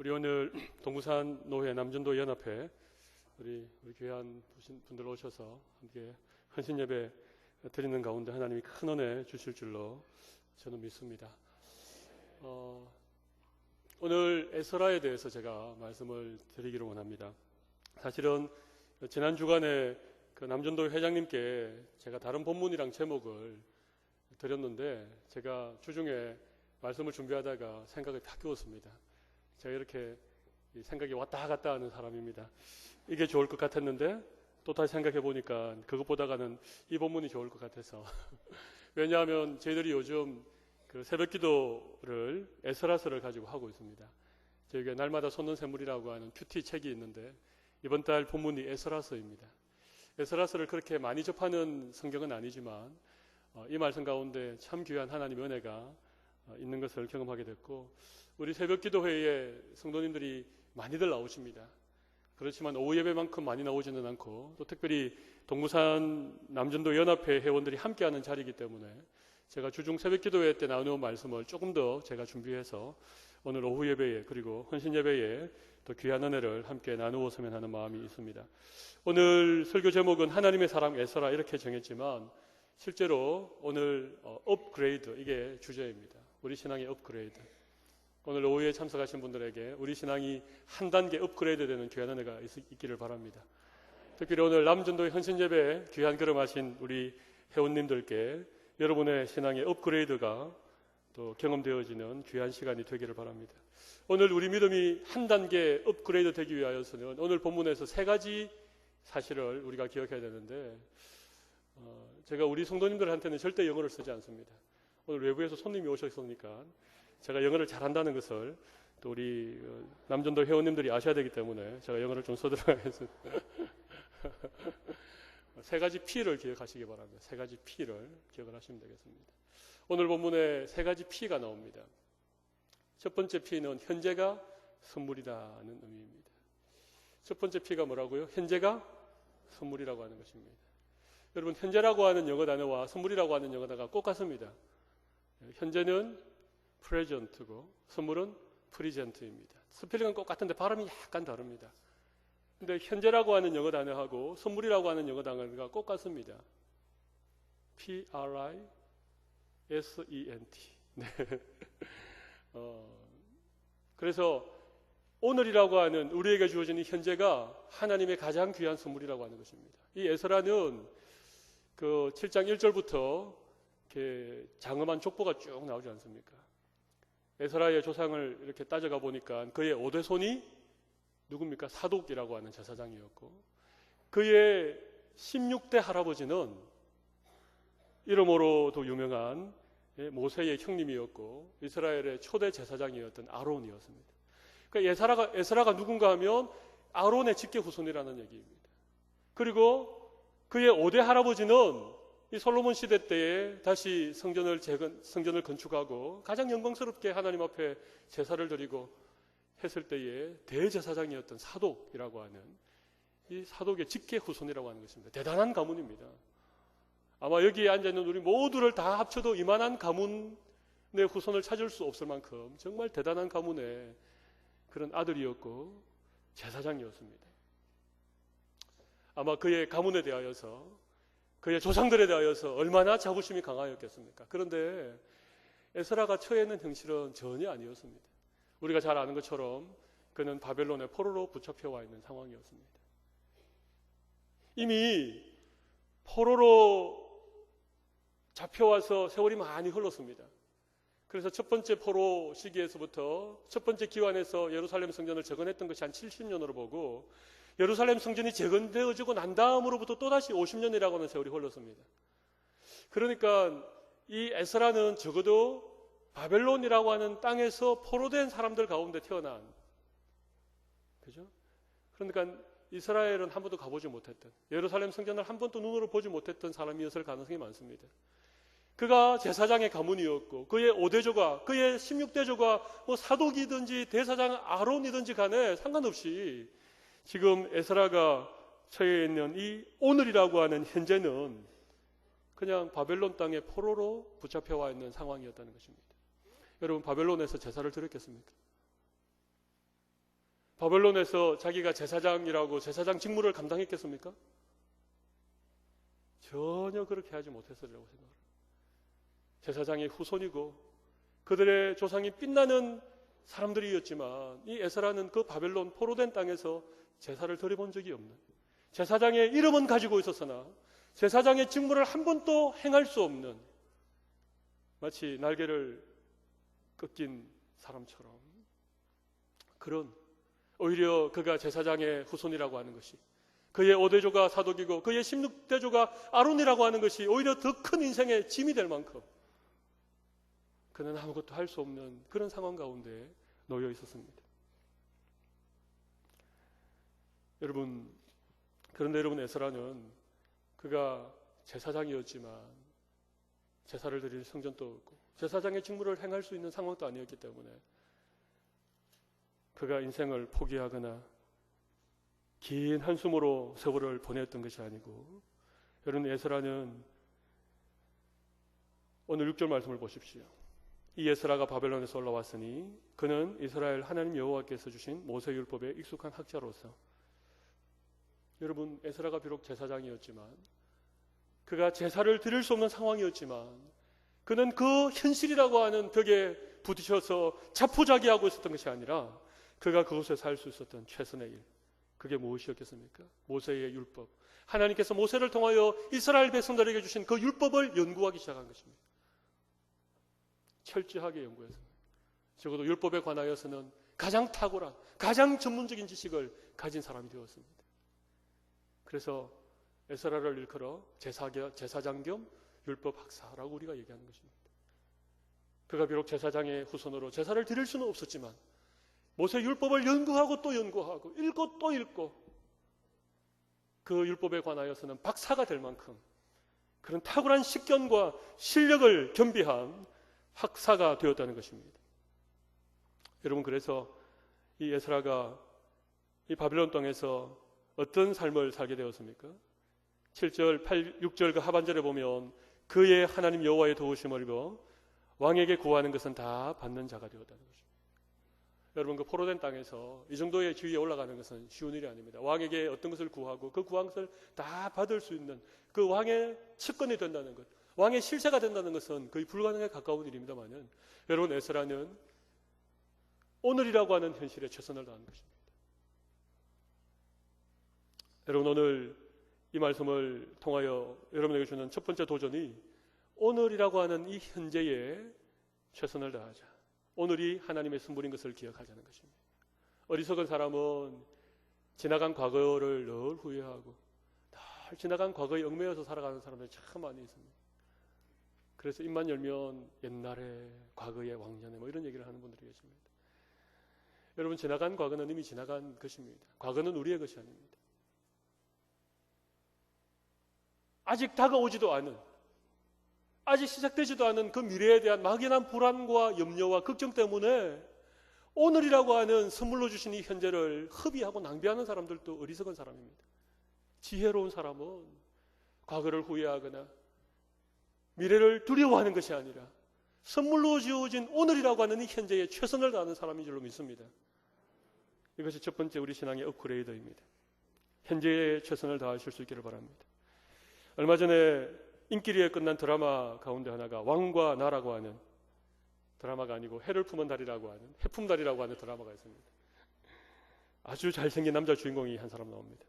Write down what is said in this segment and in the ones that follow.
우리 오늘 동부산 노회 남전도 연합회 우리 귀한 분들 오셔서 함께 헌신 예배 드리는 가운데 하나님이 큰 은혜 주실 줄로 저는 믿습니다. 오늘 에스라에 대해서 제가 말씀을 드리기를 원합니다. 사실은 지난 주간에 그 남전도 회장님께 제가 다른 본문이랑 제목을 드렸는데 제가 주중에 말씀을 준비하다가 생각이 바뀌었습니다. 제가 이렇게 생각이 왔다 갔다 하는 사람입니다. 이게 좋을 것 같았는데 또 다시 생각해 보니까 그것보다는 이 본문이 좋을 것 같아서 왜냐하면 저희들이 요즘 그 새벽 기도를 에스라서를 가지고 하고 있습니다. 저희가 날마다 솟는 샘물이라고 하는 큐티 책이 있는데 이번 달 본문이 에스라서입니다. 에스라서를 그렇게 많이 접하는 성경은 아니지만 이 말씀 가운데 참 귀한 하나님의 은혜가 있는 것을 경험하게 됐고, 우리 새벽기도회에 성도님들이 많이들 나오십니다. 그렇지만 오후 예배만큼 많이 나오지는 않고, 또 특별히 동부산 남전도 연합회 회원들이 함께하는 자리이기 때문에 제가 주중 새벽기도회 때 나누는 말씀을 조금 더 제가 준비해서 오늘 오후 예배에 그리고 헌신 예배에 또 귀한 은혜를 함께 나누었으면 하는 마음이 있습니다. 오늘 설교 제목은 하나님의 사람 에스라 이렇게 정했지만 실제로 오늘 업그레이드, 이게 주제입니다. 우리 신앙의 업그레이드. 오늘 오후에 참석하신 분들에게 우리 신앙이 한 단계 업그레이드 되는 귀한 은혜가 있기를 바랍니다. 특별히 오늘 남전도의 헌신 예배에 귀한 걸음하신 우리 회원님들께 여러분의 신앙의 업그레이드가 또 경험되어지는 귀한 시간이 되기를 바랍니다. 오늘 우리 믿음이 한 단계 업그레이드 되기 위하여서는 오늘 본문에서 세 가지 사실을 우리가 기억해야 되는데, 제가 우리 성도님들한테는 절대 영어를 쓰지 않습니다. 오늘 외부에서 손님이 오셨으니까 제가 영어를 잘한다는 것을 또 우리 남전도 회원님들이 아셔야 되기 때문에 제가 영어를 좀 써도록 하겠습니다. 세 가지 P를 기억하시기 바랍니다. 세 가지 P를 기억을 하시면 되겠습니다. 오늘 본문에 세 가지 P가 나옵니다. 첫 번째 P는 현재가 선물이라는 의미입니다. 첫 번째 P가 뭐라고요? 현재가 선물이라고 하는 것입니다. 여러분, 현재라고 하는 영어 단어와 선물이라고 하는 영어 단어가 꼭 같습니다. 현재는 present고 선물은 present입니다. 스펠링은 꼭 같은데 발음이 약간 다릅니다. 근데 현재라고 하는 영어 단어하고 선물이라고 하는 영어 단어가 꼭 같습니다. P-R-I-S-E-N-T. 네. 그래서 오늘이라고 하는 우리에게 주어진 이 현재가 하나님의 가장 귀한 선물이라고 하는 것입니다. 이 에스라는 그 7장 1절부터 이렇게 장엄한 족보가 쭉 나오지 않습니까? 에스라의 조상을 이렇게 따져가 보니까 그의 오대손이 누굽니까? 사독이라고 하는 제사장이었고, 그의 16대 할아버지는 이름으로도 유명한 모세의 형님이었고 이스라엘의 초대 제사장이었던 아론이었습니다. 그러니까 에스라가 누군가 하면 아론의 직계 후손이라는 얘기입니다. 그리고 그의 5대 할아버지는 이 솔로몬 시대 때에 다시 성전을 건축하고 가장 영광스럽게 하나님 앞에 제사를 드리고 했을 때에 대제사장이었던 사독이라고 하는 이 사독의 직계 후손이라고 하는 것입니다. 대단한 가문입니다. 아마 여기에 앉아있는 우리 모두를 다 합쳐도 이만한 가문의 후손을 찾을 수 없을 만큼 정말 대단한 가문의 그런 아들이었고 제사장이었습니다. 아마 그의 가문에 대하여서, 그의 조상들에 대하여서 얼마나 자부심이 강하였겠습니까? 그런데 에스라가 처해 있는 형실은 전혀 아니었습니다. 우리가 잘 아는 것처럼 그는 바벨론의 포로로 붙잡혀와 있는 상황이었습니다. 이미 포로로 잡혀와서 세월이 많이 흘렀습니다. 그래서 첫 번째 포로 시기에서부터 첫 번째 기환에서 예루살렘 성전을 재건했던 것이 한 70년으로 보고, 예루살렘 성전이 재건되어지고 난 다음으로부터 또다시 50년이라고 하는 세월이 흘렀습니다. 그러니까 이 에스라는 적어도 바벨론이라고 하는 땅에서 포로된 사람들 가운데 태어난, 그죠? 그러니까 이스라엘은 한 번도 가보지 못했던, 예루살렘 성전을 한 번도 눈으로 보지 못했던 사람이었을 가능성이 많습니다. 그가 제사장의 가문이었고 그의 5대조가, 그의 16대조가 뭐 사독이든지 대사장 아론이든지 간에 상관없이 지금 에스라가 처해 있는 이 오늘이라고 하는 현재는 그냥 바벨론 땅에 포로로 붙잡혀와 있는 상황이었다는 것입니다. 여러분, 바벨론에서 제사를 드렸겠습니까? 바벨론에서 자기가 제사장이라고 제사장 직무를 감당했겠습니까? 전혀 그렇게 하지 못했으리라고 생각합니다. 제사장의 후손이고 그들의 조상이 빛나는 사람들이었지만 이 에스라는 그 바벨론 포로된 땅에서 제사를 드려본 적이 없는, 제사장의 이름은 가지고 있었으나 제사장의 직무를 한 번도 행할 수 없는, 마치 날개를 꺾인 사람처럼, 그런, 오히려 그가 제사장의 후손이라고 하는 것이, 그의 5대조가 사독이고 그의 16대조가 아론이라고 하는 것이 오히려 더 큰 인생의 짐이 될 만큼 그는 아무것도 할 수 없는 그런 상황 가운데 놓여 있었습니다. 그런데 여러분, 에스라는 그가 제사장이었지만 제사를 드릴 성전도 없고 제사장의 직무를 행할 수 있는 상황도 아니었기 때문에 그가 인생을 포기하거나 긴 한숨으로 세월을 보냈던 것이 아니고, 여러분, 에스라는 오늘 6절 말씀을 보십시오. 이 에스라가 바벨론에서 올라왔으니 그는 이스라엘 하나님 여호와께서 주신 모세율법에 익숙한 학자로서, 여러분, 에스라가 비록 제사장이었지만 그가 제사를 드릴 수 없는 상황이었지만 그는 그 현실이라고 하는 벽에 부딪혀서 자포자기하고 있었던 것이 아니라 그가 그곳에 살 수 있었던 최선의 일, 그게 무엇이었겠습니까? 모세의 율법, 하나님께서 모세를 통하여 이스라엘 백성들에게 주신 그 율법을 연구하기 시작한 것입니다. 철저하게 연구해서 적어도 율법에 관하여서는 가장 탁월한, 가장 전문적인 지식을 가진 사람이 되었습니다. 그래서 에스라를 일컬어 제사장 겸 율법 학사라고 우리가 얘기하는 것입니다. 그가 비록 제사장의 후손으로 제사를 드릴 수는 없었지만 모세 율법을 연구하고 또 연구하고 읽고 또 읽고 그 율법에 관하여서는 박사가 될 만큼 그런 탁월한 식견과 실력을 겸비한 학사가 되었다는 것입니다. 여러분, 그래서 이 에스라가 이 바빌론 땅에서 어떤 삶을 살게 되었습니까? 7절, 6절 그 하반절에 보면 그의 하나님 여호와의 도우심을 입어 왕에게 구하는 것은 다 받는 자가 되었다는 것입니다. 여러분, 그 포로된 땅에서 이 정도의 지위에 올라가는 것은 쉬운 일이 아닙니다. 왕에게 어떤 것을 구하고 그 구한 것을 다 받을 수 있는 그 왕의 측근이 된다는 것, 왕의 실세가 된다는 것은 거의 불가능에 가까운 일입니다만은, 여러분, 에스라는 오늘이라고 하는 현실에 최선을 다하는 것입니다. 여러분, 오늘 이 말씀을 통하여 여러분에게 주는 첫 번째 도전이 오늘이라고 하는 이 현재에 최선을 다하자. 오늘이 하나님의 선물인 것을 기억하자는 것입니다. 어리석은 사람은 지나간 과거를 늘 후회하고 늘 지나간 과거에 얽매여서 살아가는 사람들이 참 많이 있습니다. 그래서 입만 열면 옛날에, 과거에, 왕년에 뭐 이런 얘기를 하는 분들이 계십니다. 여러분, 지나간 과거는 이미 지나간 것입니다. 과거는 우리의 것이 아닙니다. 아직 다가오지도 않은, 아직 시작되지도 않은 그 미래에 대한 막연한 불안과 염려와 걱정 때문에 오늘이라고 하는 선물로 주신 이 현재를 허비하고 낭비하는 사람들도 어리석은 사람입니다. 지혜로운 사람은 과거를 후회하거나 미래를 두려워하는 것이 아니라 선물로 주어진 오늘이라고 하는 이 현재에 최선을 다하는 사람인 줄로 믿습니다. 이것이 첫 번째 우리 신앙의 업그레이드입니다. 현재에 최선을 다하실 수 있기를 바랍니다. 얼마 전에 인기리에 끝난 드라마 가운데 하나가 왕과 나라고 하는, 드라마가 아니고 해를 품은 달이라고 하는, 해품달이라고 하는 드라마가 있습니다. 아주 잘생긴 남자 주인공이 한 사람 나옵니다.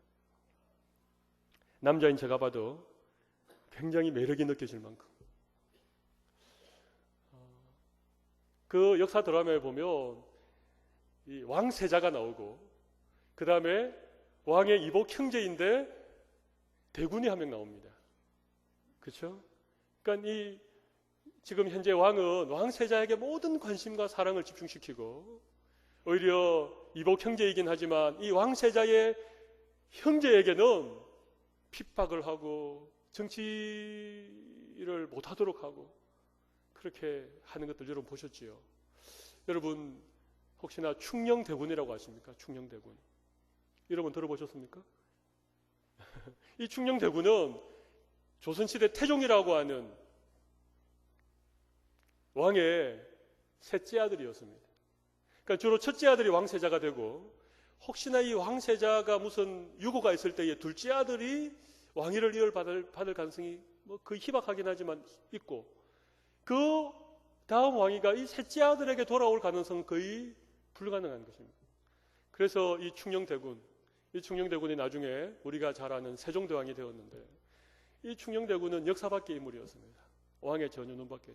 남자인 제가 봐도 굉장히 매력이 느껴질 만큼. 그 역사 드라마에 보면 이 왕세자가 나오고 그 다음에 왕의 이복 형제인데 대군이 한 명 나옵니다. 그렇죠? 그러니까 이 지금 현재 왕은 왕세자에게 모든 관심과 사랑을 집중시키고 오히려 이복 형제이긴 하지만 이 왕세자의 형제에게는 핍박을 하고 정치를 못하도록 하고 그렇게 하는 것들 여러분 보셨지요? 여러분 혹시나 충녕대군이라고 아십니까? 충녕대군. 여러분 들어보셨습니까? 이 충녕대군은 조선시대 태종이라고 하는 왕의 셋째 아들이었습니다. 그러니까 주로 첫째 아들이 왕세자가 되고 혹시나 이 왕세자가 무슨 유고가 있을 때에 둘째 아들이 왕위를 이어받을 가능성이 거의 희박하긴 하지만 있고, 그 다음 왕위가 이 셋째 아들에게 돌아올 가능성은 거의 불가능한 것입니다. 그래서 이 충녕대군이 나중에 우리가 잘 아는 세종대왕이 되었는데, 이 충녕대군은 역사 밖의 인물이었습니다. 왕의 전혀 눈밖에.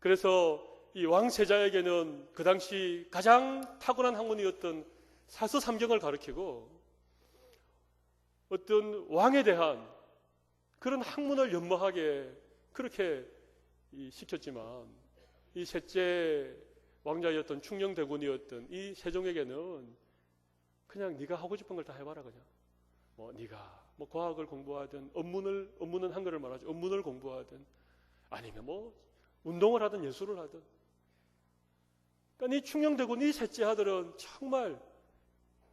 그래서 이 왕세자에게는 그 당시 가장 탁월한 학문이었던 사서삼경을 가르치고, 어떤 왕에 대한 그런 학문을 연마하게 그렇게 시켰지만, 이 셋째 왕자였던 충녕대군이었던 이 세종에게는 그냥 네가 하고 싶은 걸 다 해봐라. 그냥 네가 과학을 공부하든 업문은 한글을 말하죠. 업문을 공부하든 아니면 운동을 하든 예술을 하든. 그러니까 이 충녕대군 이 셋째 아들은 정말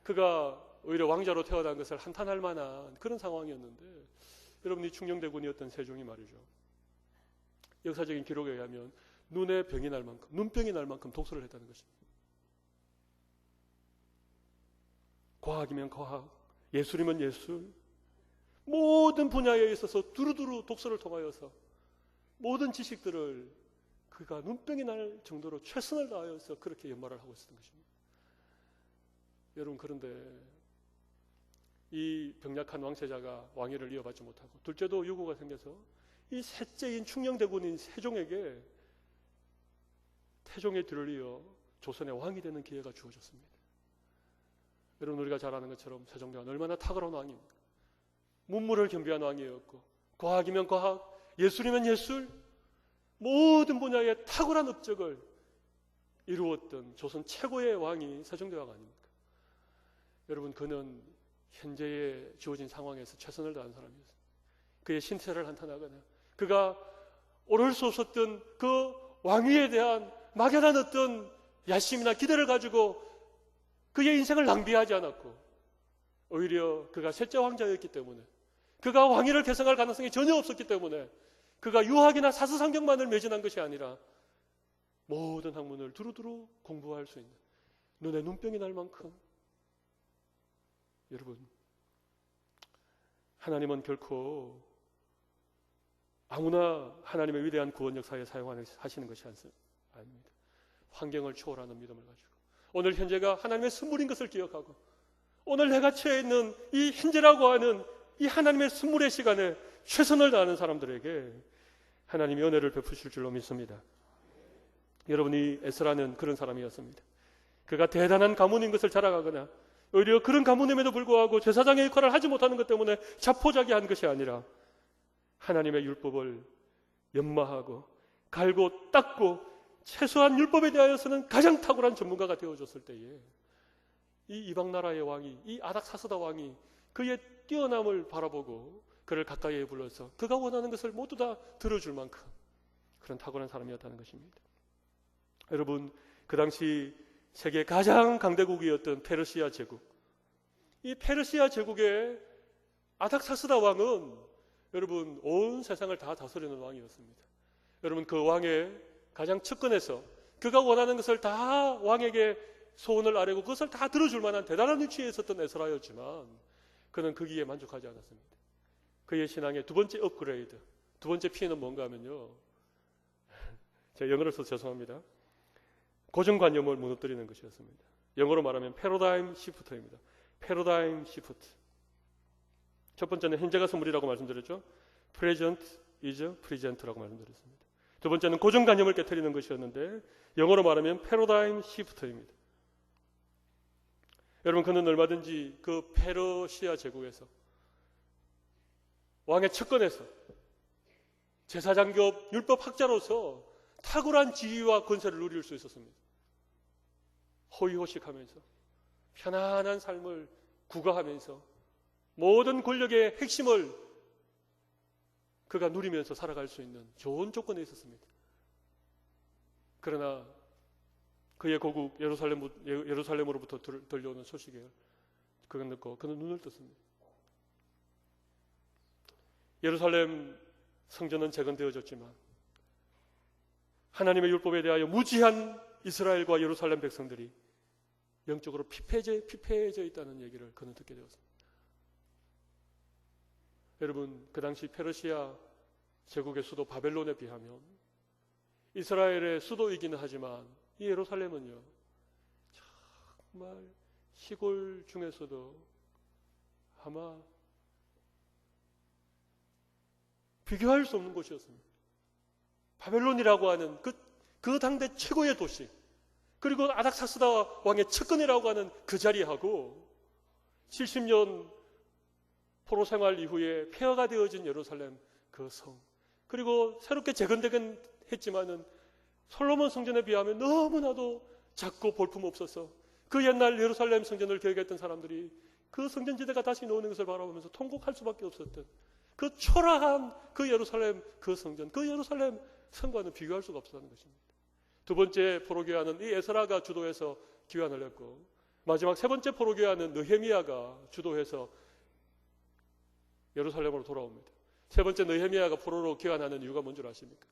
그가 오히려 왕자로 태어난 것을 한탄할 만한 그런 상황이었는데, 여러분, 이 충녕대군이었던 세종이 말이죠, 역사적인 기록에 의하면 눈병이 날 만큼 독서를 했다는 것입니다. 과학이면 과학, 예술이면 예술, 모든 분야에 있어서 두루두루 독서를 통하여서 모든 지식들을 그가 눈병이 날 정도로 최선을 다하여서 그렇게 연마를 하고 있었던 것입니다. 여러분, 그런데 이 병약한 왕세자가 왕위를 이어받지 못하고 둘째도 유고가 생겨서 이 셋째인 충녕대군인 세종에게 태종의 뒤를 이어 조선의 왕이 되는 기회가 주어졌습니다. 여러분, 우리가 잘 아는 것처럼 세종대왕은 얼마나 탁월한 왕입니까? 문무를 겸비한 왕이었고, 과학이면 과학, 예술이면 예술, 모든 분야에 탁월한 업적을 이루었던 조선 최고의 왕이 세종대왕 아닙니까? 여러분, 그는 현재에 주어진 상황에서 최선을 다한 사람이었습니다. 그의 신세를 한탄하거나 그가 오를 수 없었던 그 왕위에 대한 막연한 어떤 야심이나 기대를 가지고 그의 인생을 낭비하지 않았고, 오히려 그가 셋째 왕자였기 때문에, 그가 왕위를 계승할 가능성이 전혀 없었기 때문에 그가 유학이나 사서삼경만을 매진한 것이 아니라 모든 학문을 두루두루 공부할 수 있는, 눈에 눈병이 날 만큼. 여러분, 하나님은 결코 아무나 하나님의 위대한 구원 역사에 사용하시는 것이 아닙니다. 환경을 초월하는 믿음을 가지고 오늘 현재가 하나님의 선물인 것을 기억하고, 오늘 내가 처해 있는 이 현재라고 하는 이 하나님의 선물의 시간에 최선을 다하는 사람들에게 하나님이 은혜를 베푸실 줄로 믿습니다. 여러분이 에스라는 그런 사람이었습니다. 그가 대단한 가문인 것을 자랑하거나 오히려 그런 가문임에도 불구하고 제사장의 역할을 하지 못하는 것 때문에 자포자기한 것이 아니라 하나님의 율법을 연마하고 갈고 닦고 최소한 율법에 대하여서는 가장 탁월한 전문가가 되어줬을 때에 이 이방 나라의 왕이, 이 아닥사스다 왕이 그의 뛰어남을 바라보고 그를 가까이에 불러서 그가 원하는 것을 모두 다 들어줄 만큼 그런 탁월한 사람이었다는 것입니다. 여러분, 그 당시 세계 가장 강대국이었던 페르시아 제국, 이 페르시아 제국의 아닥사스다 왕은 여러분 온 세상을 다 다스리는 왕이었습니다. 여러분, 그 왕의 가장 측근에서 그가 원하는 것을 다 왕에게 소원을 아뢰고 그것을 다 들어줄 만한 대단한 위치에 있었던 에스라였지만 그는 거기에 만족하지 않았습니다. 그의 신앙의 두 번째 업그레이드, 두 번째 P는 뭔가 하면요, 제가 영어를 써서 죄송합니다. 고정관념을 무너뜨리는 것이었습니다. 영어로 말하면 패러다임 시프트입니다. 패러다임 시프트. 첫 번째는 현재가 선물이라고 말씀드렸죠. present is present라고 말씀드렸습니다. 두 번째는 고정관념을 깨뜨리는 것이었는데 영어로 말하면 패러다임 시프트입니다. 여러분, 그는 얼마든지 그 페르시아 제국에서 왕의 측근에서 제사장급 율법학자로서 탁월한 지위와 권세를 누릴 수 있었습니다. 호의호식하면서 편안한 삶을 구가하면서 모든 권력의 핵심을 그가 누리면서 살아갈 수 있는 좋은 조건에 있었습니다. 그러나 그의 고국 예루살렘으로부터 들려오는 소식에 그가 듣고 그는 눈을 떴습니다. 예루살렘 성전은 재건되어졌지만 하나님의 율법에 대하여 무지한 이스라엘과 예루살렘 백성들이 영적으로 피폐해져 있다는 얘기를 그는 듣게 되었습니다. 여러분, 그 당시 페르시아 제국의 수도 바벨론에 비하면 이스라엘의 수도이기는 하지만 이 예루살렘은요, 정말 시골 중에서도 아마 비교할 수 없는 곳이었습니다. 바벨론이라고 하는 그 당대 최고의 도시, 그리고 아닥사스다 왕의 측근이라고 하는 그 자리하고 70년 포로 생활 이후에 폐허가 되어진 예루살렘 그 성, 그리고 새롭게 재건되긴 했지만은 솔로몬 성전에 비하면 너무나도 작고 볼품없어서 그 옛날 예루살렘 성전을 계획했던 사람들이 그 성전지대가 다시 나오는 것을 바라보면서 통곡할 수밖에 없었던 그 초라한 그 예루살렘 그 성전, 그 예루살렘 성과는 비교할 수가 없었다는 것입니다. 두 번째 포로교회는 이 에스라가 주도해서 귀환을 했고, 마지막 세 번째 포로교회는 느헤미야가 주도해서 예루살렘으로 돌아옵니다. 세 번째 느헤미야가 포로로 귀환하는 이유가 뭔 줄 아십니까?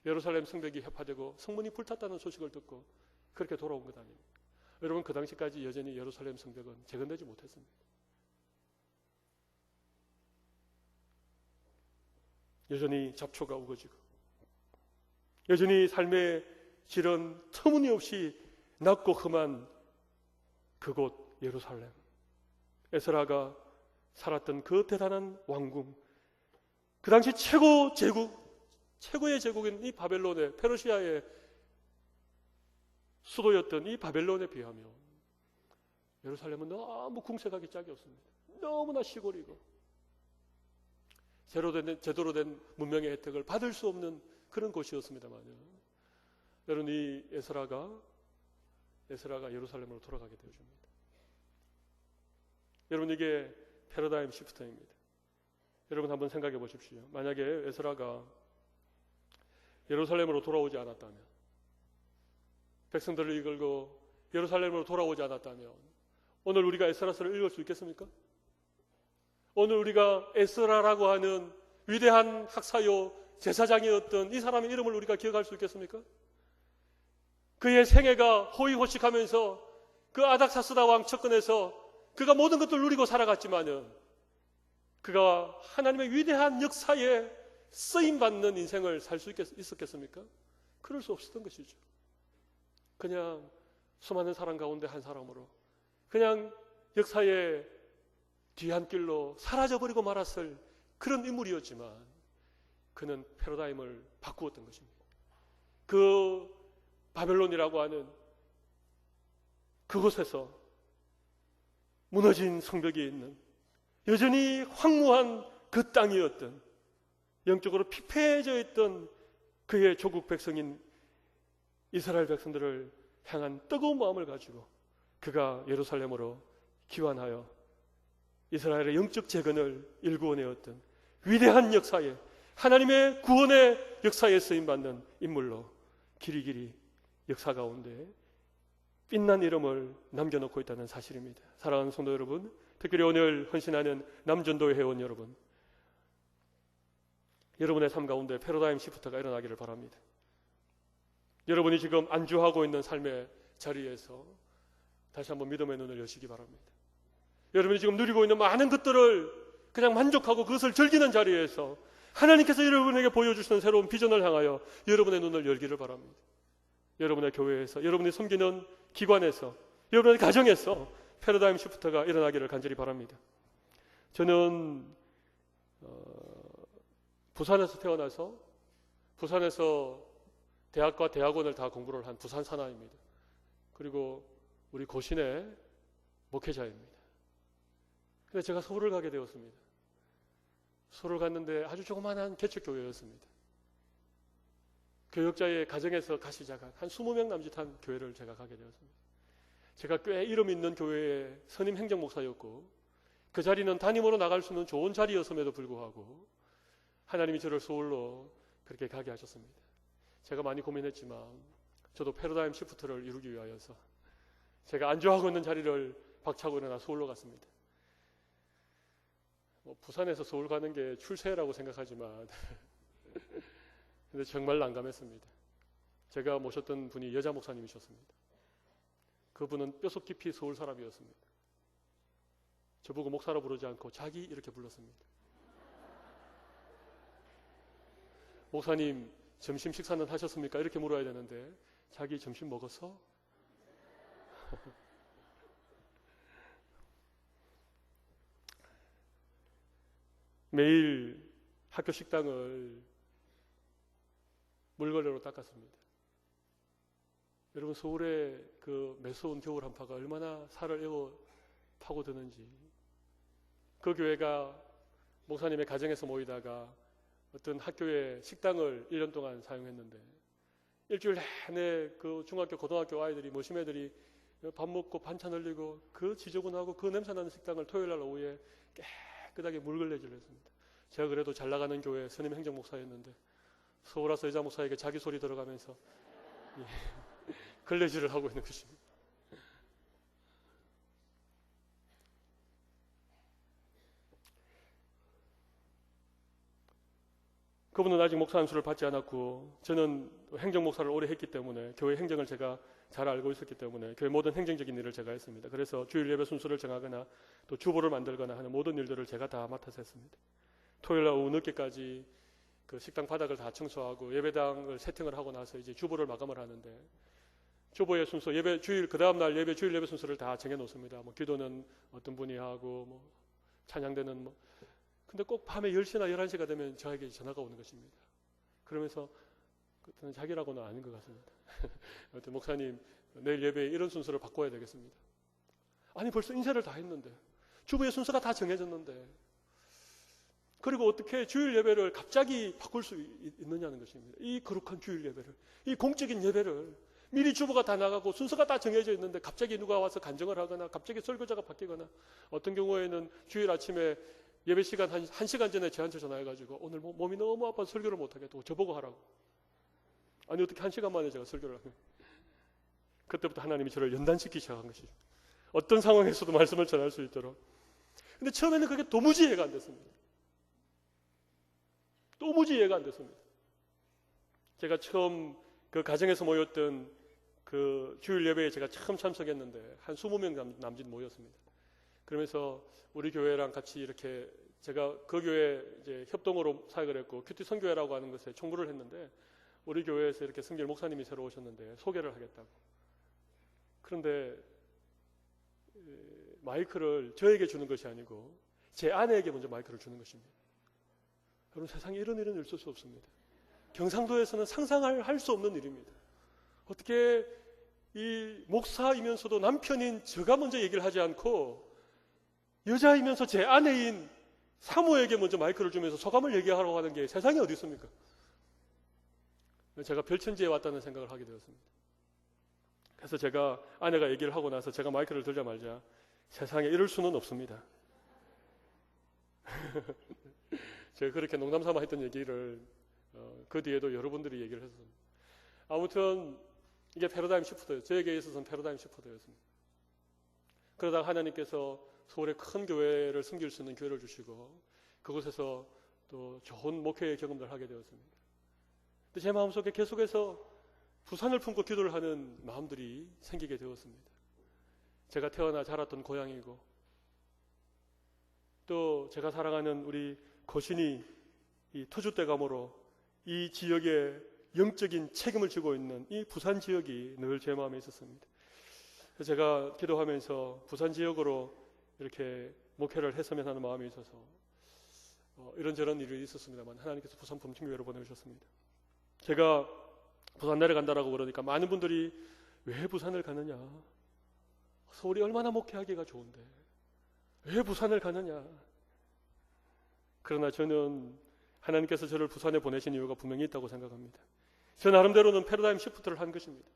예루살렘 성벽이 해파되고 성문이 불탔다는 소식을 듣고 그렇게 돌아온 것 아닙니까? 여러분, 그 당시까지 여전히 예루살렘 성벽은 재건되지 못했습니다. 여전히 잡초가 우거지고, 여전히 삶의 질은 터무니없이 낮고 험한 그곳 예루살렘, 에스라가 살았던 그 대단한 왕궁, 그 당시 최고의 제국인 이 바벨론의, 페르시아의 수도였던 이 바벨론에 비하면 예루살렘은 너무 궁색하기 짝이 없습니다. 너무나 시골이고 제대로 된 문명의 혜택을 받을 수 없는 그런 곳이었습니다만요. 여러분, 이 에스라가 예루살렘으로 돌아가게 되어줍니다. 여러분, 이게 패러다임 시프트입니다. 여러분, 한번 생각해 보십시오. 만약에 에스라가 예루살렘으로 돌아오지 않았다면, 백성들을 이끌고 예루살렘으로 돌아오지 않았다면 오늘 우리가 에스라서를 읽을 수 있겠습니까? 오늘 우리가 에스라라고 하는 위대한 학사요 제사장이었던 이 사람의 이름을 우리가 기억할 수 있겠습니까? 그의 생애가 호의호식하면서 그 아닥사스다 왕 측근에서 그가 모든 것들을 누리고 살아갔지만은 그가 하나님의 위대한 역사에 쓰임받는 인생을 살 수 있었겠습니까? 그럴 수 없었던 것이죠. 그냥 수많은 사람 가운데 한 사람으로 그냥 역사의 뒤안길로 사라져버리고 말았을 그런 인물이었지만 그는 패러다임을 바꾸었던 것입니다. 그 바벨론이라고 하는 그곳에서 무너진 성벽이 있는 여전히 황무한 그 땅이었던, 영적으로 피폐해져 있던 그의 조국 백성인 이스라엘 백성들을 향한 뜨거운 마음을 가지고 그가 예루살렘으로 귀환하여 이스라엘의 영적 재건을 일구어내었던 위대한 역사에, 하나님의 구원의 역사에 쓰임받는 인물로 길이길이 역사 가운데 빛난 이름을 남겨놓고 있다는 사실입니다. 사랑하는 성도 여러분, 특별히 오늘 헌신하는 남전도회 회원 여러분, 여러분의 삶 가운데 패러다임 시프트가 일어나기를 바랍니다. 여러분이 지금 안주하고 있는 삶의 자리에서 다시 한번 믿음의 눈을 여시기 바랍니다. 여러분이 지금 누리고 있는 많은 것들을 그냥 만족하고 그것을 즐기는 자리에서 하나님께서 여러분에게 보여주시는 새로운 비전을 향하여 여러분의 눈을 열기를 바랍니다. 여러분의 교회에서, 여러분이 섬기는 기관에서, 여러분의 가정에서 패러다임 시프트가 일어나기를 간절히 바랍니다. 저는 부산에서 태어나서 부산에서 대학과 대학원을 다 공부를 한 부산 사나이입니다. 그리고 우리 고신의 목회자입니다. 근데 제가 서울을 가게 되었습니다. 서울을 갔는데 아주 조그마한 개척교회였습니다. 교역자의 가정에서 가시작한 한 20명 남짓한 교회를 제가 가게 되었습니다. 제가 꽤 이름 있는 교회의 선임 행정 목사였고 그 자리는 담임으로 나갈 수 있는 좋은 자리였음에도 불구하고 하나님이 저를 서울로 그렇게 가게 하셨습니다. 제가 많이 고민했지만 저도 패러다임 시프트를 이루기 위하여서 제가 안주하고 있는 자리를 박차고 일어나 서울로 갔습니다. 부산에서 서울 가는 게 출세라고 생각하지만 근데 정말 난감했습니다. 제가 모셨던 분이 여자 목사님이셨습니다. 그분은 뼛속 깊이 서울 사람이었습니다. 저보고 목사로 부르지 않고 자기 이렇게 불렀습니다. 목사님 점심 식사는 하셨습니까? 이렇게 물어야 되는데 자기 점심 먹었어? 매일 학교 식당을 물걸레로 닦았습니다. 여러분 서울의 그 매서운 겨울 한파가 얼마나 살을 에워 파고드는지, 그 교회가 목사님의 가정에서 모이다가 어떤 학교의 식당을 1년 동안 사용했는데 일주일 내내 그 중학교 고등학교 아이들이 모심애들이 밥 먹고 반찬 흘리고 그 지저분하고 그 냄새나는 식당을 토요일날 오후에 깨끗하게 물걸레질을 했습니다. 제가 그래도 잘 나가는 교회 선임 행정 목사였는데 서울 와서 여자 목사에게 자기 소리 들어가면서 걸레질을 하고 있는 것입니다. 그분은 아직 목사 안수를 받지 않았고 저는 행정 목사를 오래 했기 때문에 교회 행정을 제가 잘 알고 있었기 때문에 교회 모든 행정적인 일을 제가 했습니다. 그래서 주일 예배 순서를 정하거나 또 주보를 만들거나 하는 모든 일들을 제가 다 맡아서 했습니다. 토요일날 오후 늦게까지 그 식당 바닥을 다 청소하고 예배당을 세팅을 하고 나서 이제 주보를 마감을 하는데 주보의 순서, 예배 주일 그 다음 날 예배 주일 예배 순서를 다 정해 놓습니다. 뭐 기도는 어떤 분이 하고 뭐 찬양대는 뭐 근데 꼭 밤에 10시나 11시가 되면 저에게 전화가 오는 것입니다. 그러면서 그때는 자기라고는 아닌 것 같습니다. 목사님 내일 예배에 이런 순서를 바꿔야 되겠습니다. 아니 벌써 인쇄를 다 했는데 주보의 순서가 다 정해졌는데 그리고 어떻게 주일 예배를 갑자기 바꿀 수 있느냐는 것입니다. 이 거룩한 주일 예배를, 이 공적인 예배를 미리 주보가 다 나가고 순서가 다 정해져 있는데 갑자기 누가 와서 간정을 하거나 갑자기 설교자가 바뀌거나 어떤 경우에는 주일 아침에 예배 시간 한 시간 전에 저한테 전화해가지고 오늘 몸이 너무 아파서 설교를 못하겠다고 저보고 하라고. 아니 어떻게 1시간 만에 제가 설교를 하면 그때부터 하나님이 저를 연단시키기 시작한 것이죠. 어떤 상황에서도 말씀을 전할 수 있도록. 근데 처음에는 그게 도무지 이해가 안 됐습니다. 도무지 이해가 안 됐습니다. 제가 처음 그 가정에서 모였던 그 주일 예배에 제가 처음 참석했는데 한 20명 남짓 모였습니다. 그러면서 우리 교회랑 같이 이렇게 제가 그 교회 이제 협동으로 사역을 했고 큐티 선교회라고 하는 것에 총무를 했는데 우리 교회에서 이렇게 승길 목사님이 새로 오셨는데 소개를 하겠다고. 그런데 마이크를 저에게 주는 것이 아니고 제 아내에게 먼저 마이크를 주는 것입니다. 여러분 세상에 이런 일은 있을 수 없습니다. 경상도에서는 상상할 수 없는 일입니다. 어떻게 이 목사이면서도 남편인 제가 먼저 얘기를 하지 않고 여자이면서 제 아내인 사모에게 먼저 마이크를 주면서 소감을 얘기하라고 하는 게 세상에 어디 있습니까? 제가 별천지에 왔다는 생각을 하게 되었습니다. 그래서 제가 아내가 얘기를 하고 나서 제가 마이크를 들자마자 세상에 이럴 수는 없습니다. 제가 그렇게 농담삼아 했던 얘기를 그 뒤에도 여러분들이 얘기를 했었습니다. 아무튼 이게 패러다임 시프트예요. 저에게 있어서는 패러다임 시프트였습니다. 그러다가 하나님께서 서울의 큰 교회를 섬길 수 있는 교회를 주시고 그곳에서 또 좋은 목회의 경험을 하게 되었습니다. 근데 제 마음속에 계속해서 부산을 품고 기도를 하는 마음들이 생기게 되었습니다. 제가 태어나 자랐던 고향이고 또 제가 사랑하는 우리 거신이 이 터줏대감으로 이 지역에 영적인 책임을 지고 있는 이 부산 지역이 늘 제 마음에 있었습니다. 그래서 제가 기도하면서 부산 지역으로 이렇게 목회를 했으면 하는 마음이 있어서 이런저런 일이 있었습니다만 하나님께서 부산 범침교회로 보내주셨습니다. 제가 부산 내려간다라고 그러니까 많은 분들이 왜 부산을 가느냐, 서울이 얼마나 목회하기가 좋은데 왜 부산을 가느냐. 그러나 저는 하나님께서 저를 부산에 보내신 이유가 분명히 있다고 생각합니다. 저 나름대로는 패러다임 시프트를 한 것입니다.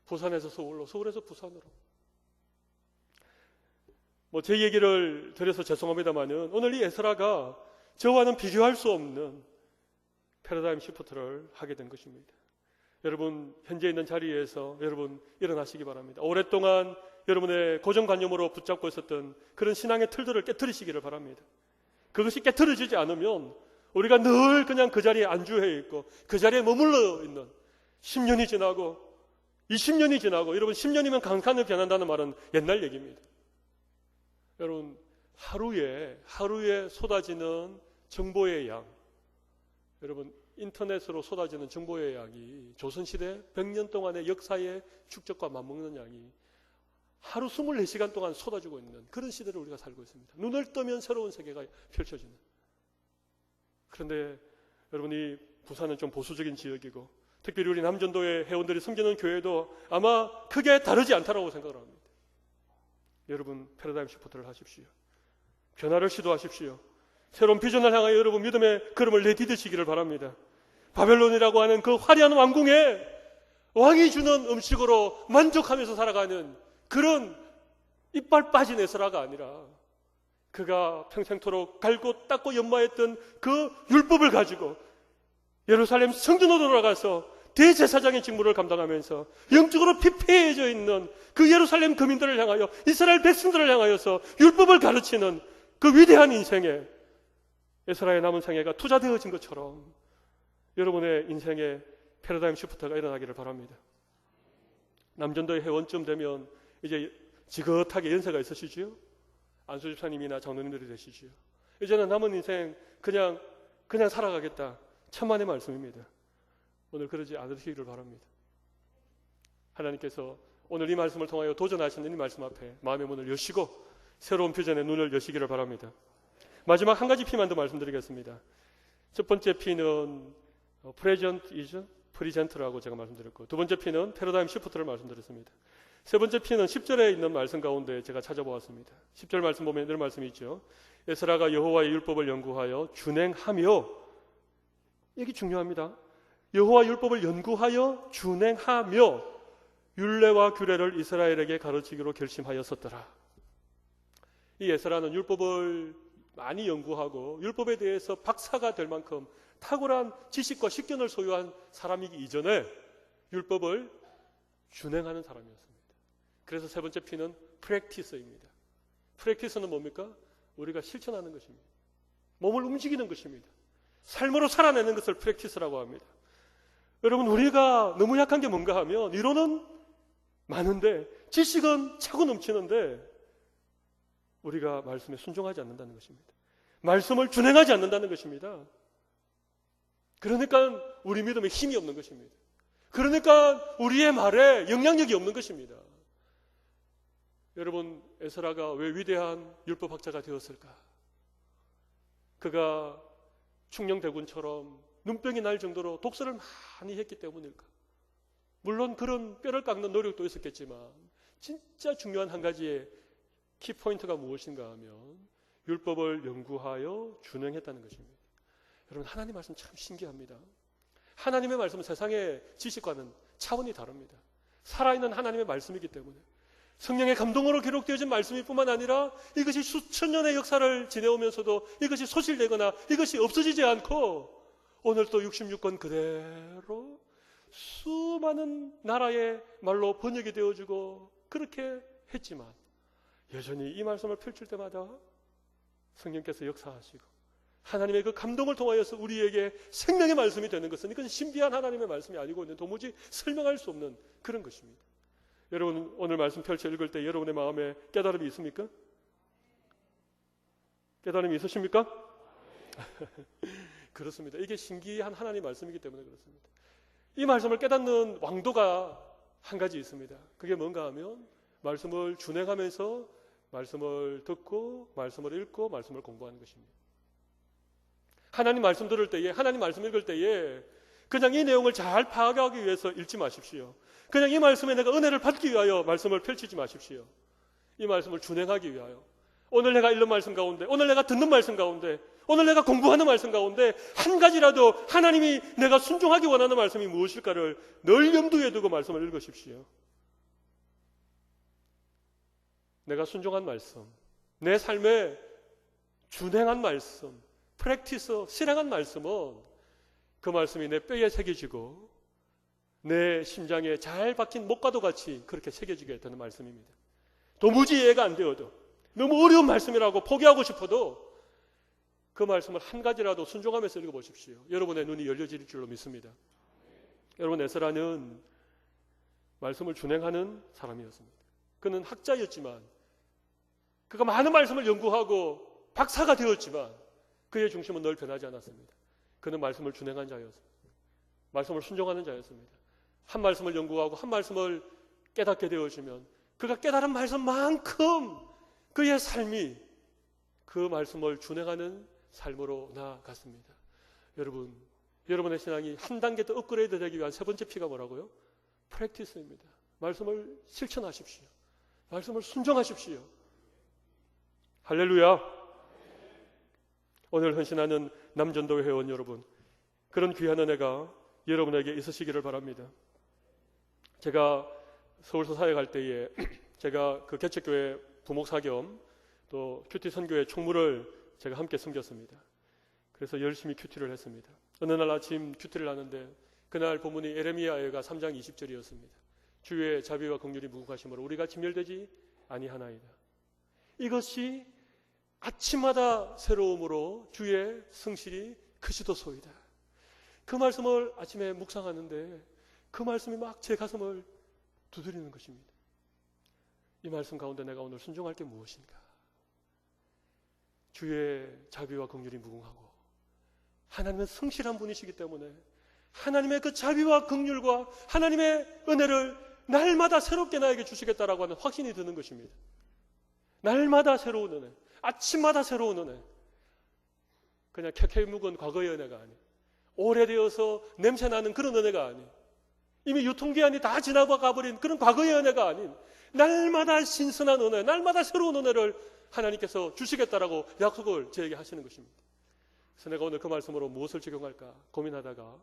부산에서 서울로, 서울에서 부산으로. 뭐 제 얘기를 드려서 죄송합니다만은 오늘 이 에스라가 저와는 비교할 수 없는 패러다임 시프트를 하게 된 것입니다. 여러분 현재 있는 자리에서 여러분 일어나시기 바랍니다. 오랫동안 여러분의 고정관념으로 붙잡고 있었던 그런 신앙의 틀들을 깨트리시기를 바랍니다. 그것이 깨트려지지 않으면 우리가 늘 그냥 그 자리에 안주해 있고 그 자리에 머물러 있는 10년이 지나고 20년이 지나고, 여러분 10년이면 강산을 변한다는 말은 옛날 얘기입니다. 여러분 하루에 쏟아지는 정보의 양, 여러분 인터넷으로 쏟아지는 정보의 양이 조선시대 100년 동안의 역사의 축적과 맞먹는 양이 하루 24시간 동안 쏟아지고 있는 그런 시대를 우리가 살고 있습니다. 눈을 뜨면 새로운 세계가 펼쳐지는. 그런데 여러분이 부산은 좀 보수적인 지역이고 특별히 우리 남전도의 회원들이 섬기는 교회도 아마 크게 다르지 않다라고 생각을 합니다. 여러분 패러다임 시프트를 하십시오. 변화를 시도하십시오. 새로운 비전을 향하여 여러분 믿음의 걸음을 내디디시기를 바랍니다. 바벨론이라고 하는 그 화려한 왕궁에 왕이 주는 음식으로 만족하면서 살아가는 그런 이빨 빠진 에스라가 아니라 그가 평생토록 갈고 닦고 연마했던 그 율법을 가지고 예루살렘 성전으로 돌아가서 대제사장의 직무를 감당하면서 영적으로 피폐해져 있는 그 예루살렘 거민들을 향하여 이스라엘 백성들을 향하여서 율법을 가르치는 그 위대한 인생에 에스라의 남은 생애가 투자되어진 것처럼 여러분의 인생에 패러다임 시프트가 일어나기를 바랍니다. 남전도의 회원쯤 되면 이제 지긋하게 연세가 있으시지요? 안수 집사님이나 장로님들이 되시지요? 이제는 남은 인생 그냥 살아가겠다. 천만의 말씀입니다. 오늘 그러지 않으시기를 바랍니다. 하나님께서 오늘 이 말씀을 통하여 도전하시는 이 말씀 앞에 마음의 문을 여시고 새로운 비전의 눈을 여시기를 바랍니다. 마지막 한 가지 P만 더 말씀드리겠습니다. 첫 번째 P는 present is present라고 제가 말씀드렸고, 두 번째 P는 패러다임 시프트를 말씀드렸습니다. 세 번째 P는 10절에 있는 말씀 가운데 제가 찾아보았습니다. 10절 말씀 보면 이런 말씀이 있죠. 에스라가 여호와의 율법을 연구하여 준행하며, 이게 중요합니다. 여호와 율법을 연구하여 준행하며 율례와 규례를 이스라엘에게 가르치기로 결심하였었더라. 이 에스라는 율법을 많이 연구하고 율법에 대해서 박사가 될 만큼 탁월한 지식과 식견을 소유한 사람이기 이전에 율법을 준행하는 사람이었습니다. 그래서 세 번째 P는 프랙티스입니다. 프랙티스는 뭡니까? 우리가 실천하는 것입니다. 몸을 움직이는 것입니다. 삶으로 살아내는 것을 프랙티스라고 합니다. 여러분, 우리가 너무 약한 게 뭔가 하면 이론은 많은데 지식은 차고 넘치는데 우리가 말씀에 순종하지 않는다는 것입니다. 말씀을 준행하지 않는다는 것입니다. 그러니까 우리 믿음에 힘이 없는 것입니다. 그러니까 우리의 말에 영향력이 없는 것입니다. 여러분, 에스라가 왜 위대한 율법학자가 되었을까? 그가 충녕대군처럼 눈병이 날 정도로 독서를 많이 했기 때문일까? 물론 그런 뼈를 깎는 노력도 있었겠지만 진짜 중요한 한 가지의 키포인트가 무엇인가 하면 율법을 연구하여 준행했다는 것입니다. 여러분, 하나님 말씀 참 신기합니다. 하나님의 말씀은 세상의 지식과는 차원이 다릅니다. 살아있는 하나님의 말씀이기 때문에 성령의 감동으로 기록되어진 말씀일 뿐만 아니라 이것이 수천 년의 역사를 지내오면서도 이것이 소실되거나 이것이 없어지지 않고 오늘 또 66권 그대로 수많은 나라의 말로 번역이 되어지고 그렇게 했지만 여전히 이 말씀을 펼칠 때마다 성령께서 역사하시고 하나님의 그 감동을 통하여서 우리에게 생명의 말씀이 되는 것은 이건 신비한 하나님의 말씀이 아니고 도무지 설명할 수 없는 그런 것입니다. 여러분, 오늘 말씀 펼쳐 읽을 때 여러분의 마음에 깨달음이 있습니까? 깨달음이 있으십니까? 그렇습니다. 이게 신기한 하나님의 말씀이기 때문에 그렇습니다. 이 말씀을 깨닫는 왕도가 한 가지 있습니다. 그게 뭔가 하면 말씀을 준행하면서 말씀을 듣고 말씀을 읽고 말씀을 공부하는 것입니다. 하나님 말씀 들을 때에, 하나님 말씀 읽을 때에 그냥 이 내용을 잘 파악하기 위해서 읽지 마십시오. 그냥 이 말씀에 내가 은혜를 받기 위하여 말씀을 펼치지 마십시오. 이 말씀을 준행하기 위하여 오늘 내가 읽는 말씀 가운데, 오늘 내가 듣는 말씀 가운데, 오늘 내가 공부하는 말씀 가운데 한 가지라도 하나님이 내가 순종하기 원하는 말씀이 무엇일까를 늘 염두에 두고 말씀을 읽으십시오. 내가 순종한 말씀, 내 삶에 준행한 말씀, 프랙티스, 실행한 말씀은 그 말씀이 내 뼈에 새겨지고 내 심장에 잘 박힌 목과도 같이 그렇게 새겨지게 되는 말씀입니다. 도무지 이해가 안 되어도 너무 어려운 말씀이라고 포기하고 싶어도 그 말씀을 한 가지라도 순종하면서 읽어보십시오. 여러분의 눈이 열려질 줄로 믿습니다. 여러분, 에스라는 말씀을 준행하는 사람이었습니다. 그는 학자였지만, 그가 많은 말씀을 연구하고 박사가 되었지만 그의 중심은 늘 변하지 않았습니다. 그는 말씀을 준행한 자였습니다. 말씀을 순종하는 자였습니다. 한 말씀을 연구하고 한 말씀을 깨닫게 되어지면 그가 깨달은 말씀만큼 그의 삶이 그 말씀을 준행하는 삶으로 나아갔습니다. 여러분, 여러분의 신앙이 한 단계 더 업그레이드 되기 위한 세 번째 P가 뭐라고요? 프랙티스입니다. 말씀을 실천하십시오. 말씀을 순종하십시오. 할렐루야. 오늘 헌신하는 남전도 회원 여러분, 그런 귀한 은혜가 여러분에게 있으시기를 바랍니다. 제가 서울서 사회 갈 때에 제가 그 개척교회 부목사 겸 또 큐티 선교회 총무를 제가 함께 섬겼습니다. 그래서 열심히 큐티를 했습니다. 어느 날 아침 큐티를 하는데 그날 본문이 에레미야가 3장 20절이었습니다. 주의 자비와 긍휼이 무궁하심으로 우리가 진멸되지 아니하나이다. 이것이 아침마다 새로움으로 주의 성실이 크시도소이다. 그 말씀을 아침에 묵상하는데 그 말씀이 막 제 가슴을 두드리는 것입니다. 이 말씀 가운데 내가 오늘 순종할 게 무엇인가? 주의 자비와 긍휼이 무궁하고 하나님은 성실한 분이시기 때문에 하나님의 그 자비와 긍휼과 하나님의 은혜를 날마다 새롭게 나에게 주시겠다라고 하는 확신이 드는 것입니다. 날마다 새로운 은혜, 아침마다 새로운 은혜. 그냥 캐캐 묵은 과거의 은혜가 아니, 오래되어서 냄새나는 그런 은혜가 아니, 이미 유통기한이 다 지나고 가버린 그런 과거의 은혜가 아닌 날마다 신선한 은혜, 날마다 새로운 은혜를 하나님께서 주시겠다라고 약속을 저에게 하시는 것입니다. 그래서 내가 오늘 그 말씀으로 무엇을 적용할까 고민하다가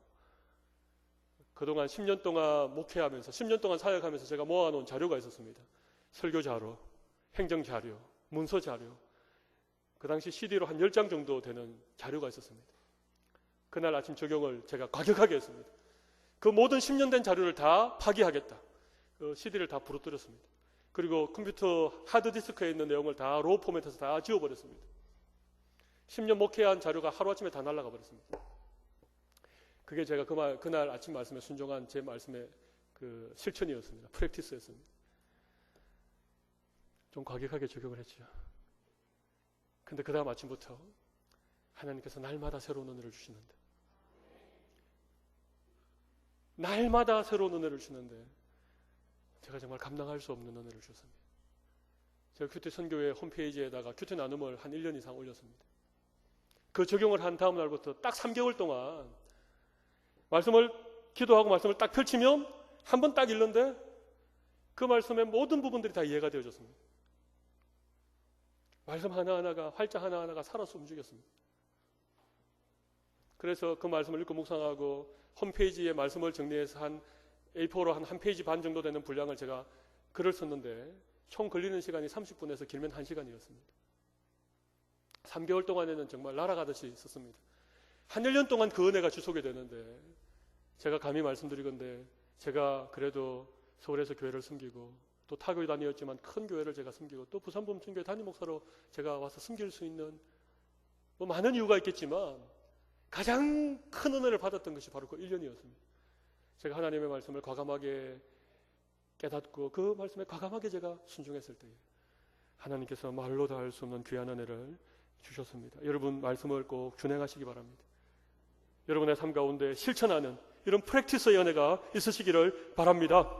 그동안 10년 동안 목회하면서 10년 동안 사역하면서 제가 모아놓은 자료가 있었습니다. 설교 자료, 행정 자료, 문서 자료, 그 당시 CD로 한 10장 정도 되는 자료가 있었습니다. 그날 아침 적용을 제가 과격하게 했습니다. 그 모든 10년 된 자료를 다 파기하겠다. 그 CD를 다 부러뜨렸습니다. 그리고 컴퓨터 하드디스크에 있는 내용을 다 로우 포맷에서 다 지워버렸습니다. 10년 목회한 자료가 하루아침에 다 날아가 버렸습니다. 그게 제가 그날 아침 말씀에 순종한 제 말씀의 그 실천이었습니다. 프랙티스였습니다. 좀 과격하게 적용을 했죠. 근데 그 다음 아침부터 하나님께서 날마다 새로운 은혜를 주시는데, 날마다 새로운 은혜를 주는데 제가 정말 감당할 수 없는 은혜를 주셨습니다. 제가 큐티 선교회 홈페이지에다가 큐티 나눔을 한 1년 이상 올렸습니다. 그 적용을 한 다음 날부터 딱 3개월 동안 말씀을 기도하고 말씀을 딱 펼치면 한 번 딱 읽는데 그 말씀의 모든 부분들이 다 이해가 되어졌습니다. 말씀 하나하나가, 활자 하나하나가 살아서 움직였습니다. 그래서 그 말씀을 읽고 묵상하고 홈페이지에 말씀을 정리해서 한 A4로 한 페이지 반 정도 되는 분량을 제가 글을 썼는데 총 걸리는 시간이 30분에서 길면 1시간이었습니다. 3개월 동안에는 정말 날아가듯이 썼습니다. 한 1년 동안 그 은혜가 지속이 되는데 제가 감히 말씀드리건데 제가 그래도 서울에서 교회를 섬기고 또 타교회 다니었지만 큰 교회를 제가 섬기고 또 부산범천교회 담임 목사로 제가 와서 섬길 수 있는 뭐 많은 이유가 있겠지만 가장 큰 은혜를 받았던 것이 바로 그 1년이었습니다. 제가 하나님의 말씀을 과감하게 깨닫고 그 말씀에 과감하게 제가 순종했을 때에 하나님께서 말로 다 할 수 없는 귀한 은혜를 주셨습니다. 여러분 말씀을 꼭 준행하시기 바랍니다. 여러분의 삶 가운데 실천하는 이런 프랙티스의 은혜가 있으시기를 바랍니다.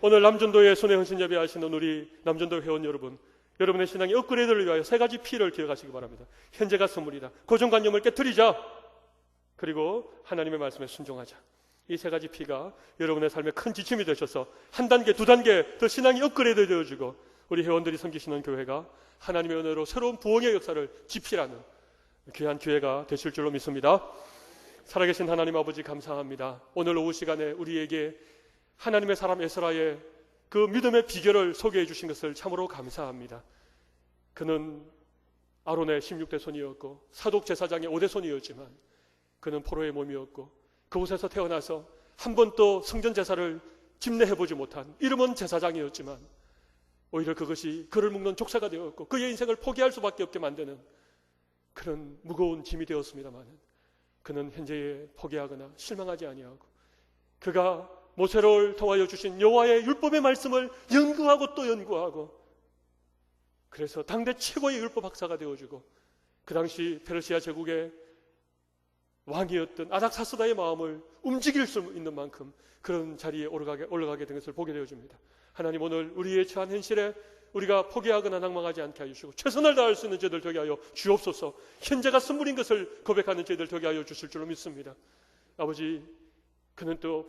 오늘 남전도의 손에 헌신 예배하시는 우리 남전도 회원 여러분, 여러분의 신앙의 업그레이드를 위하여 세 가지 P를 기억하시기 바랍니다. 현재가 선물이다. 고정관념을 깨트리자. 그리고 하나님의 말씀에 순종하자. 이 세 가지 P가 여러분의 삶에 큰 지침이 되셔서 한 단계, 두 단계 더 신앙이 업그레이드 되어지고 우리 회원들이 섬기시는 교회가 하나님의 은혜로 새로운 부흥의 역사를 지필하는 귀한 기회가 되실 줄로 믿습니다. 살아계신 하나님 아버지 감사합니다. 오늘 오후 시간에 우리에게 하나님의 사람 에스라의 그 믿음의 비결을 소개해 주신 것을 참으로 감사합니다. 그는 아론의 16대 손이었고 사독 제사장의 5대 손이었지만 그는 포로의 몸이었고 그곳에서 태어나서 한 번도 성전 제사를 집례해보지 못한 이름은 제사장이었지만 오히려 그것이 그를 묶는 족쇄가 되었고 그의 인생을 포기할 수밖에 없게 만드는 그런 무거운 짐이 되었습니다만 그는 현재에 포기하거나 실망하지 아니하고 그가 모세를 통하여 주신 여호와의 율법의 말씀을 연구하고 또 연구하고, 그래서 당대 최고의 율법 박사가 되어주고, 그 당시 페르시아 제국의 왕이었던 아닥사스다의 마음을 움직일 수 있는 만큼 그런 자리에 올라가게 된 것을 보게 되어집니다. 하나님, 오늘 우리의 처한 현실에 우리가 포기하거나 낭망하지 않게 하여 주시고, 최선을 다할 수 있는 저희들 되게 하여 주옵소서. 현재가 선물인 것을 고백하는 저희들 되게 하여 주실 줄로 믿습니다. 아버지, 그는 또